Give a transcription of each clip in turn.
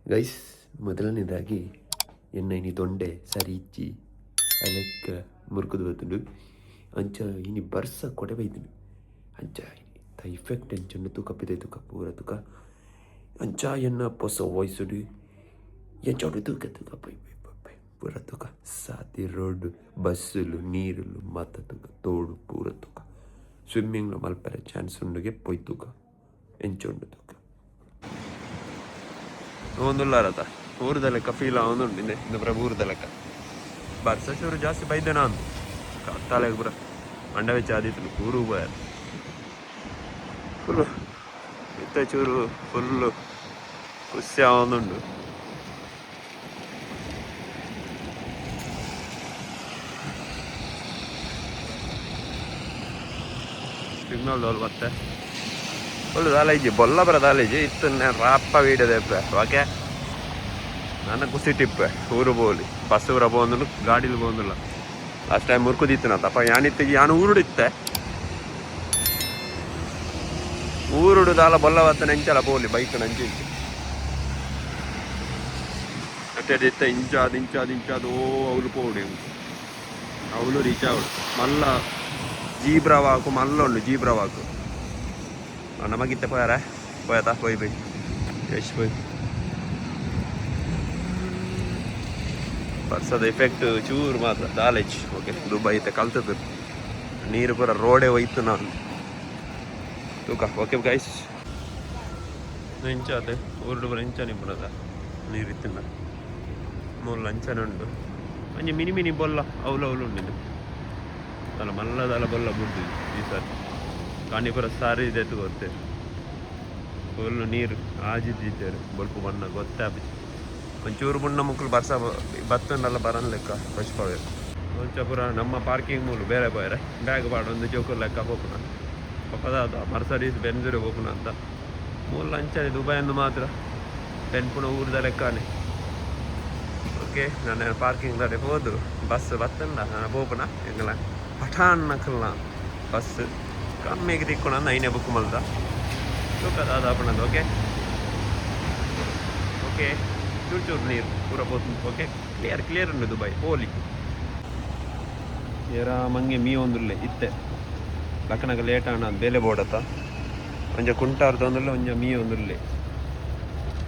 Guys, ಮೊದಲನೇದಾಗಿ ಎನ್ನ ತೊಂಡೆ ಸರಿ ಇಚ್ಚಿ ಅಲೆಕ್ಕ ಮುರುಕುದು ಬತ್ತುಂಡು ಅಂಚ ಇನಿ ಬರ್ಸ ಕೊಡೆ ಬೈದುಂಡು ಅಂಚ ಇಫೆಕ್ಟ್ ಎಂಚಂಡು ತೂಕ ಪಿದೆ ತೂಕ ಪೂರ ತೂಕ ಅಂಚ ಎನ್ನ ಪೊಸ ವಾಯ್ಸುಡು ಎಂಚೋಡು ತೂಕ ತೂಕ ಪೈ ಪೈ ಪೈ ಪೈ ಪೂರ ತೂಕ ಸಾತಿ ರೋಡ್ ಬಸ್ಸುಲು ನೀರುಲು ಮಾತ ತೂಕ ತೋಡು ಪೂರ ತೂಕ ಸ್ವಿಮ್ಮಿಂಗ್ಲು ಮಲ್ಪರೆ ಚಾನ್ಸ್ ಉಂಡುಗೆ ಪೊಯ್ ತೂಕ ಎಂಚೊಂಡು ತೂಕ ಒಂದುಲ್ಲಾರತ ಊರದ ಲೆಕ್ಕ ಫೀಲ್ ಆವೊಂದುಂಡು ಇಂದ ಪುರ ಊರದ ಲೆಕ್ಕ ಬರ್ಸ ಚೂರು ಜಾಸ್ತಿ ಬೈದೆ ನಾನು ತಲೆಗೆ ಪುರ ಮಂಡ ವೆಚ್ಚ ಆದಿತ್ತು ಊರು ಹೋಯ ಫುಲ್ಲು ಇತ್ತ ಚೂರು ಫುಲ್ಲು ಖುಷಿ ಆವೊಂದುಂಡು ಸಿಗ್ನಲ್ ದೋಲ್ ಮತ್ತೆ ಫುಲ್ ದಾಲೇಜಿ ಬೊಲ್ಲ ಬರ ದಾಲೇಜಿ ಇತ್ತು ರಾಪ ವೀಡಿಯೋದೆ ಓಕೆ ನನ್ನ ಖುಷಿ ಟಿಪ್ಪೆ ಊರು ಬೋಲಿ ಬಸ್ ಊರ പോകുന്നു ಗಾಡಿಲಿ പോകുന്നിಲ್ಲ ಲಾಸ್ಟ್ ಟೈಮ್ ಮುರ್ಕುದಿತ್ತು ನಾ ತಪ್ಪ ಯಾನಿತ್ತಿಗೆ ಯಾನು ಊರುಡಿತ್ತೆ ಊರುಡು ದಾಲ ಬೊಲ್ಲ ಬತ್ತ ನೆಂಚಲ ಬೋಲಿ ಬೈಕ್ ನಂಚಿ ಅಟ್ಟೆದಿತ್ತ ಇಂಚಾದು ಓ ಅವಳು ಪೋಡಿ ಅವಳು ರೀಚ್ ಅವಳು ಮಲ್ಲ ಜೀಬ್ರವಾಕು ಮಲ್ಲ ಉಂಡು ಜೀಬ್ರವಾಕು ನಮಗಿತ್ತೆ പോയതാ പോയി ಯಶ್ പോയി ಬರ್ಸದ ಎಫೆಕ್ಟ್ ಚೂರು ಮಾತ್ರ ದಾಲೇಜ್ ಓಕೆ ದುಬೈ ಐತೆ ಕಲ್ತದ್ದು ನೀರು ಪೂರ ರೋಡೇ ಹೋಯ್ತು ನಾನು ತೂಕ ಓಕೆ ಗೈಸ್ ಎಂಚಾದೆ ಊರುಡು ಪೂರ ಎಂಚನೆ ಪುರದ ನೀರಿತ್ತಿನ ಮೂಲ ಅಂಚನೆ ಉಂಡು ಅಂಚೆ ಮಿನಿ ಮಿನಿ ಬೊಲ್ಲ ಅವಳು ಉಂಡಿದ್ದು ಅಲ್ಲ ಮಲ್ಲದಲ್ಲ ಬೊಲ್ಲ ಬುಡ್ದು ಈ ಸಾರಿ ಕಾಣಿಪುರ ಸಾರಿ ಇದೆ ಗೊತ್ತೇ ಫುಲ್ಲು ನೀರು ಆಜಿದ್ದಿದ್ದೇವೆ ಬೊಲ್ಪು ಬಣ್ಣ ಗೊತ್ತಾಗಿ ಒಂಚೂರು ಬಣ್ಣ ಮುಕ್ಕಳು ಬರ್ಸ ಬತ್ತನ್ನೆಲ್ಲ ಬರನ್ ಲೆಕ್ಕ ಬಚ್ಕೋಬೇಕು ಒಂಚ ಪುರ ನಮ್ಮ ಪಾರ್ಕಿಂಗ್ ಮೂಲು ಬೇರೆ ಬೇರೆ ಬ್ಯಾಗ್ ಬಾಡ ಒಂದು ಜೋಕರ್ ಲೆಕ್ಕ ಹೋಗೋಣ ಪಕ್ಕದಾದ ಮರ್ಸಡೀಸ್ ಬೆಂಜೂರು ಹೋಗೋಣ ಅಂತ ಮೂಲ ಅಂಚನೆ ದುಬೈಯನ್ನು ಮಾತ್ರ ಪೆನ್ಪುಣ ಊರದ ಲೆಕ್ಕನೇ ಓಕೆ ನಾನು ಪಾರ್ಕಿಂಗ್ ದಾಡೆ ಹೋದು ಬಸ್ ಬತ್ತಂಡ ನಾನು ಹೋಗೋಣ ಎಂಗಲ ಪಠಾನ್ ನಕಲ್ನ ಬಸ್ ಕಮ್ಮಿಗೆ ತಿಕ್ಕೋಣ ಐನೇ ಬುಕ್ ಮಲ್ದ ತೂಕದ ಪಣದು ಓಕೆ ಓಕೆ ಚೂರು ನೀರು ಪೂರ ಹೋಗ್ತು ಓಕೆ ಕ್ಲಿಯರ್ ಉಂಡು ದುಬೈ ಹೋಲಿ ಏರ ಮಂಗೆ ಮೀ ಒಂದುಲ್ಲೆ ಇತ್ತೆ ಲಕ್ಕನಾಗ ಲೇಟ್ ಆಣ ಬೇಲೆ ಬೋಡತ್ತ ಒಂಜ ಕುಂಟಾರ್ದೊಂದುಲ್ಲೆ ಒಂಜ ಮೀ ಒಂದುಲ್ಲೆ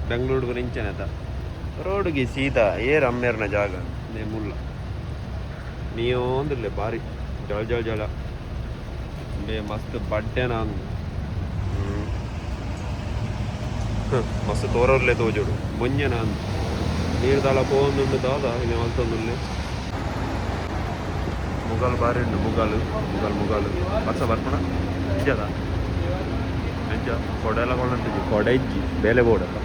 ಬೆಂಗಳೂರು ಇಂಚನೆತ ರೋಡ್ಗೆ ಸೀದಾ ಏರ್ ಅಮ್ಮೇರ್ನ ಜಾಗ ನೇ ಮುಲ್ಲ ಮೀ ಒಂದುಲ್ಲೆ ಭಾರಿ ಜಳ ಬೇ ಮಸ್ತ್ ಬಡ್ಡೆ ನಾನು ಮಸ್ತ್ ತೋರಲ್ಲೇ ತೋಜೋಡು ಮುಂಜೆ ನಾನು ನೀರು ದಾಲ ಪೋಂದುಂಡು ದಾದ ಇಲ್ಲಿ ಮಲ್ತೊಂದುಲ್ಲೆ ಮುಗಾಲು ಬಾರಿ ಉಂಡು ಮುಗಾಲು ಬರ್ಸ ಬರ್ಪಣ ನಿಜದ ನಿಜ ಕೊಡೆ ಎಲ್ಲ ಕೊಂಡಂತಿದ್ವಿ ಕೊಡೆ ಇಜ್ಜಿ ಬೇಲೆ ಬೋಡಲ್ಲ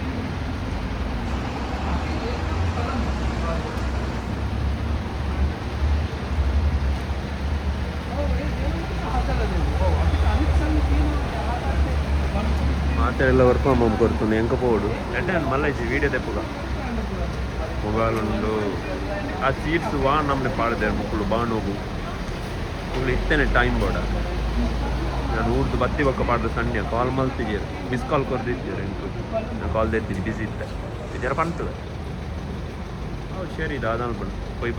ಮಾತೆಲ್ಲ ವರ್ಕ್ ಫ್ರಮ್ ಹೋಮ್ ಕೊಡ್ತೀನಿ ಎಂಕ ಪೋಡು ಎಂಟೆ ಮಲ್ಲ ಇಜ್ಜಿ ವೀಡಿಯೋ ತೆಪ್ಪುಗ ಮೊಬೈಲುಂಡು ಆ ಸೀಟ್ಸ್ ವಾನ್ ನಮ್ಮನೆ ಪಾಡಿದೆ ಮಕ್ಕಳು ಬಾಣೋಗು ಮಕ್ಕಳು ಇತ್ತೇನೆ ಟೈಮ್ ಬೋಡ ನಾನು ಊರ್ದು ಬತ್ತಿ ಬೊಕ್ಕ ಪಾಡ್ದು ಸಣ್ಣ ಕಾಲ್ ಮಲ್ತಿದ್ದೀರ ಮಿಸ್ ಕಾಲ್ ಕೊಡ್ದಿದ್ದೀರ ಎಂಟು ನಾನು ಕಾಲ್ ತೆತ್ತಿದ್ದು ಬಿಸಿ ಇತ್ತೆ ಜರ ಪಂತದೆ ಹೌದು ಸರಿ ಇದು ಆದ ಅನ್ಕೊಂಡು ಪೊಯ್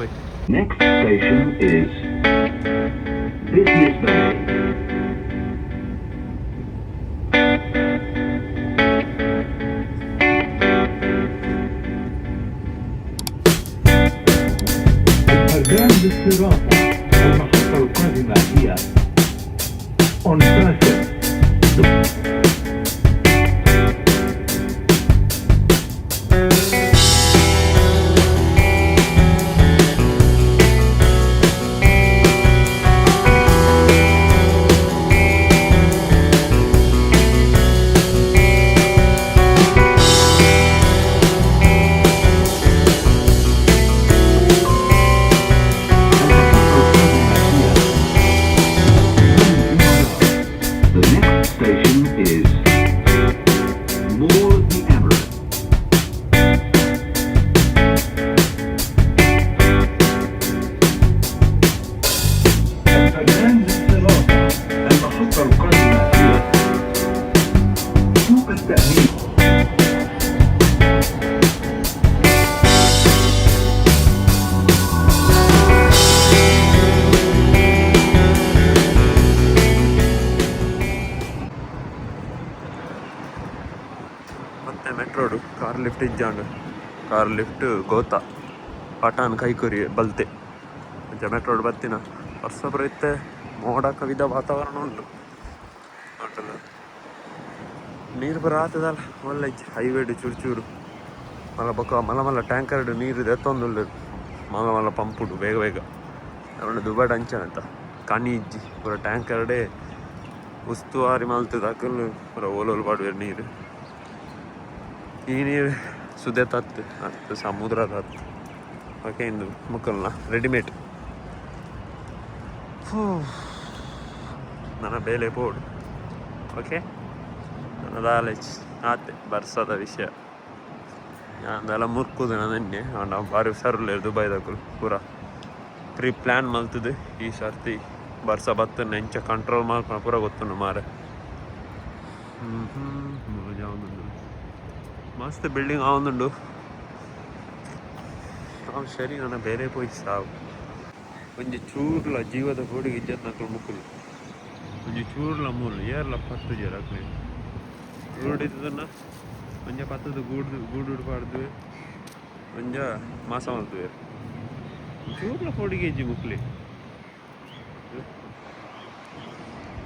Next station is Business Bay. بالاستراحة المحطة القادمة هي On Passage. Road car lift ಇಜ್ಜಾಂಡು ಕಾರ್ ಲಿಫ್ಟ್ ಗೋತಾ ಪಟಾನ್ ಕೈಕುರಿ ಬಲ್ತೆ ಮೆಟ್ರೋ ರೋಡ್ ಬತ್ತಿನ ವರ್ಷ ಬರುತ್ತೆ ಮೋಡ ಕವಿದ ವಾತಾವರಣ ಉಂಟು ಉಂಟಲ್ಲ ನೀರು ಬರಾತದಲ್ಲ ಒಳ್ಳೆ ಹೈವೇಡು ಚೂರು ಚೂರು ಮಲ್ಲ ಬೊಕ್ಕ ಮಲ್ಲ ಮಲ್ಲ ಟ್ಯಾಂಕರ್ಡು ನೀರು ಎತ್ತೊಂದು ಮಲ್ಲ ಮಲ್ಲ ಪಂಪುಡು ಬೇಗ ಬೇಗ ಅವನು ದುಬಾಡ್ ಅಂಚನಂತ ಕಣಿ ಇಜ್ಜಿ ಪೂರ ಟ್ಯಾಂಕರ್ಡೆ ಉಸ್ತುವಾರಿ ಮಲ್ತದ ಹಾಕಲು ಪೂರ ಓಲೋಲು ಪಾಡುವೆ ನೀರು ಈ ನೀರು ಸುದೆ ತತ್ತು ಹತ್ತು ಸಮುದ್ರದ ಹತ್ತು ಓಕೆ ಇಂದು ಮುಕ್ಕಲ್ನ ರೆಡಿಮೇಡ್ ನನ್ನ ಬೇಲೆ ಬೋರ್ಡ್ ಓಕೆ ನನ್ನದು ಆಲೇಜ್ ಆತೆ ಬರ್ಸದ ವಿಷಯ ಅದೆಲ್ಲ ಮುರ್ಕುದು ನನ್ನೆ ನಾವು ಬಾರಿ ಸರ್ಲೆ ದುಬೈದಾಗಲು ಪೂರ ಪ್ರೀ ಪ್ಲ್ಯಾನ್ ಮಲ್ತದೆ ಈ ಸರ್ತಿ ಬರ್ಸ ಬತ್ತ ನೆಂಚ ಕಂಟ್ರೋಲ್ ಮಾಡ್ಕೊಂಡು ಪೂರ ಗೊತ್ತು ಮಾರೆ ಮಸ್ತ್ ಬಿಲ್ಡಿಂಗ್ ಆವೊಂದುಂಡು ನಾವು ಸರಿ ನನ್ನ ಬೇರೆ ಪೋಯಿ ಸಾವು ಒಂಜಿ ಚೂರ್ಲ ಜೀವದ ಗೋಡಿಗೆ ಇಜ್ಜತ್ ನಕಲು ಮುಕ್ಕುಲು ಒಂಜಿ ಚೂರ್ಲ ಮೂಲು ಏರ್ಲ ಪತ್ತು ಜರ ಹಾಕ್ಲಿ ಗೂಡಿದ್ದನ್ನ ಒಂಜ ಪತ್ತದ ಗೂಡು ಪಾಡ್ದು ಒಂಜ ಮಾಸ ಮಲ್ತುವೆ ಚೂರ್ಲ ಕೋಡಿಗೆ ಇಜ್ಜಿ ಮುಕ್ಲಿ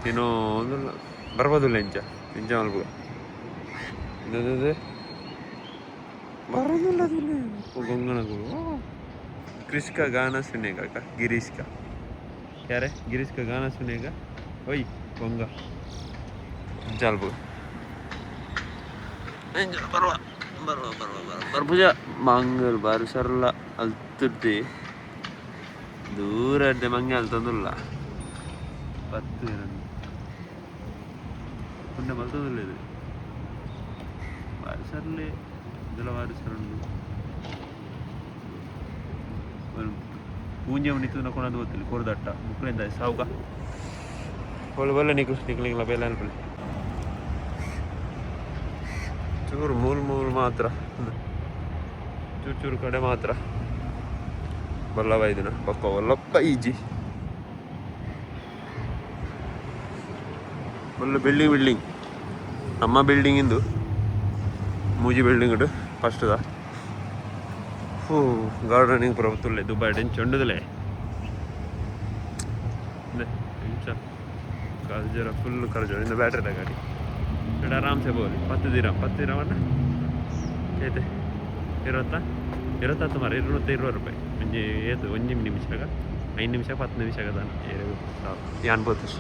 ನೀನು ಒಂದು ಬರ್ಬೋದಿಲ್ಲ ಇಂಚ ಇಂಚ ಮಲ್ಪು ಇನ್ನೊಂದು ಬರೋದಿಲ್ಲ ಗೊಂಗನಗಳು क्रिस्का गाना सुनेगा का गिरीश का क्या रे गिरीश का गाना सुनेगा ओई गोंगा चल बो बरवा बरवा बरवा बरबुजा मंगल बार सरला अल्तुद्दे दूर अड्डे मंगे अल्तंदुल्ला पत्तु पुण्य मल्तंदुल्ला इदु बार सरले ಇದೆಲ್ಲ ವಾರಿಸರಂಡು ಪೂಂಜೆ ನಿಂತು ನಕೊಂಡು ಗೊತ್ತಿಲ್ಲ ಕೊರದಟ್ಟ ಮುಕ್ಕಳಿಂದ ಸಾವುಗ ಒಳ್ಳೆ ಒಳ್ಳೆ ನಿಕ್ಲಿಂಗ್ಲ ಬೇಲೆ ಅನ್ಪಲ್ಲಿ ಚೂರು ಮೂರು ಮಾತ್ರ ಚೂರು ಕಡೆ ಮಾತ್ರ ಬಲ್ಲವ ಇದನ್ನ ಪಕ್ಕ ಒಲ್ಲಪ್ಪ ಈಜಿ ಒಳ್ಳೆ ಬಿಲ್ಡಿಂಗ್ ನಮ್ಮ ಬಿಲ್ಡಿಂಗ್ ಇಂದು ಮೂಜಿ ಬಿಲ್ಡಿಂಗ್ ಉಂಟು ಫಸ್ಟ್ದ ಗಾರ್ಡನಿಂಗ್ ಪೂರ ತುಲ್ಲೆ ದುಬೈ ಡೆಂಚ್ ಉಂಡುದಲೇ ಇಂಚ ಕಲ್ಜರ ಫುಲ್ ಕರ್ಜೋಣ ಇಂದ ಬ್ಯಾಟ್ರಿದ ಗಾಡಿ ಇಡ ಆರಾಮ್ಸೆ ಬೋಲಿ 10 ದಿರಮ್ ಅಣ್ಣ ಏತೆ 20 ಸುಮಾರು 220 ರೂಪಾಯಿ ಒಂಜಿ ಏತು 1 ನಿಮಿಷಗ 5 ನಿಮಿಷ 10 ನಿಮಿಷಗದ ಅನ್ಬೋದು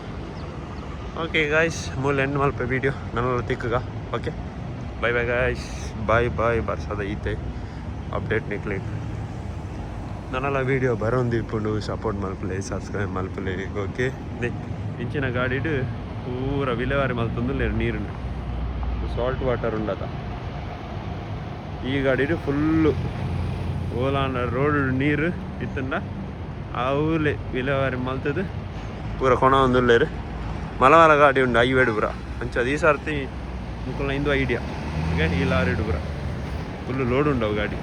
ಓಕೆ ಗಾಯ್ಸ್ ಮೂಲ ಎಂಡ್ ಮಲ್ಪ ವಿಡಿಯೋ ನನ್ನ ತಿಕ್ಕಗ ಓಕೆ ಬಾಯ್ ಗಾಯ್ಸ್ ಬಾಯ್ ಬರ್ಸದ ಈತೆ ಅಪ್ಡೇಟ್ ನಿಕ್ಲಿ ನನ್ನೆಲ್ಲ ವೀಡಿಯೋ ಬರೋಂದಿಪ್ಪುಂಡು ಸಪೋರ್ಟ್ ಮಲ್ಪಲೆ ಸಬ್ಸ್ಕ್ರೈಬ್ ಮಲ್ಪಲೆ ಓಕೆ ಇಂಚಿನ ಗಾಡಿಡು ಪೂರ ವಿಲೇವಾರಿ ಮಲ್ತೊಂದುಲ್ಲೆ ನೀರು ಸಾಲ್ಟ್ ವಾಟರ್ ಉಂಡದ ಈ ಗಾಡಿಡು ಫುಲ್ಲು ಓಲಾನ ರೋಡ್ ನೀರು ಇತ್ತಂಡ ಅವಲೆ ವಿಲೇವಾರಿ ಮಲ್ತದು ಪೂರ ಕೊಣ ಒಂದುಲ್ಲೇರು ಮಲಮಲ ಗಾಡಿ ಉಂಡು ಐವೇಡು ಪೂರ ಅಂಚದು ಈ ಸರ್ತಿ ಮುಕ್ಕಲ್ನ ಇಂದು ಐಡಿಯಾ ಈಗ ಈ ಲಾರಿಡು ಪೂರ ಫುಲ್ಲು ಲೋಡ್ ಉಂಡವು ಗಾಡಿ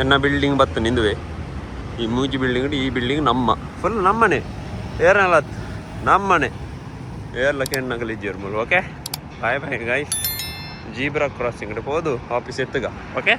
ಎನ್ನ ಬಿಲ್ಡಿಂಗ್ ಬತ್ತ ನಿಂದುವೆ ಈ ಮೂಜಿ ಬಿಲ್ಡಿಂಗ್ ಈ ಬಿಲ್ಡಿಂಗ್ ನಮ್ಮ ಫುಲ್ ನಮ್ಮನೆ ಏರ್ನಲ್ಲ ನಮ್ಮನೆ ಏರ್ಲಕ್ಕೆ ಹೆಣ್ಣಗಲಿಜ್ಜರು ಮೂಲ okay bye guys zebra crossing ಹೋದು ಆಫೀಸ್ ಎತ್ತುಗ ಓಕೆ